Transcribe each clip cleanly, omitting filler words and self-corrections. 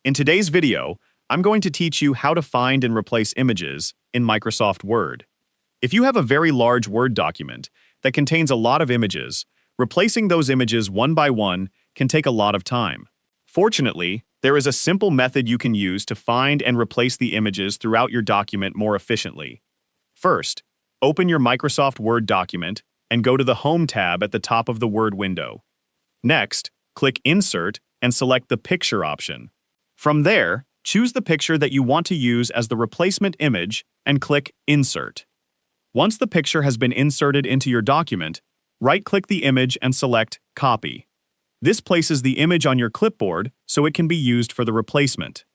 In today's video, I'm going to teach you how to find and replace images in Microsoft Word. If you have a very large Word document that contains a lot of images, replacing those images one by one can take a lot of time. Fortunately, there is a simple method you can use to find and replace the images throughout your document more efficiently. First, open your Microsoft Word document and go to the Home tab at the top of the Word window. Next, click Insert and select the Picture option. From there, choose the picture that you want to use as the replacement image and click Insert. Once the picture has been inserted into your document, right-click the image and select Copy. This places the image on your clipboard so it can be used for the replacement.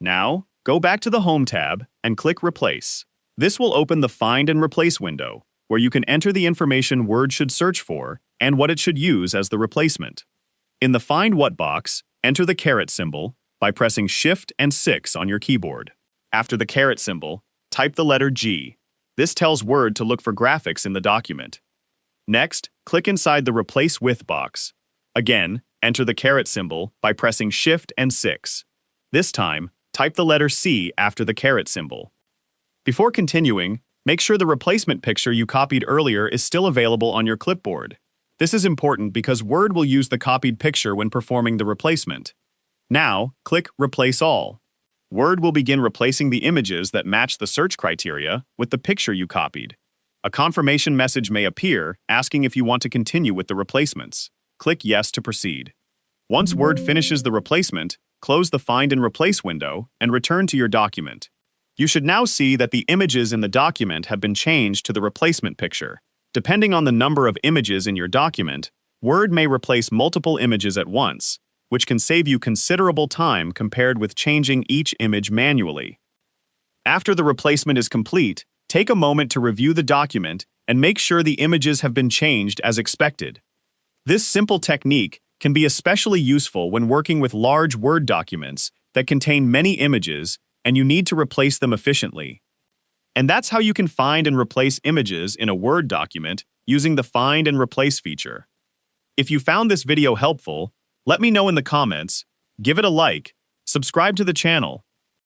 Now, go back to the Home tab and click Replace. This will open the Find and Replace window, where you can enter the information Word should search for and what it should use as the replacement. In the Find What box, enter the caret symbol by pressing Shift and 6 on your keyboard. After the caret symbol, type the letter G. This tells Word to look for graphics in the document. Next, click inside the Replace With box. Again, enter the caret symbol by pressing Shift and 6. This time, type the letter C after the caret symbol. Before continuing, make sure the replacement picture you copied earlier is still available on your clipboard. This is important because Word will use the copied picture when performing the replacement. Now, click Replace All. Word will begin replacing the images that match the search criteria with the picture you copied. A confirmation message may appear asking if you want to continue with the replacements. Click Yes to proceed. Once Word finishes the replacement, close the Find and Replace window and return to your document. You should now see that the images in the document have been changed to the replacement picture. Depending on the number of images in your document, Word may replace multiple images at once, which can save you considerable time compared with changing each image manually. After the replacement is complete, take a moment to review the document and make sure the images have been changed as expected. This simple technique can be especially useful when working with large Word documents that contain many images and you need to replace them efficiently. And that's how you can find and replace images in a Word document using the Find and Replace feature. If you found this video helpful, let me know in the comments, give it a like, subscribe to the channel,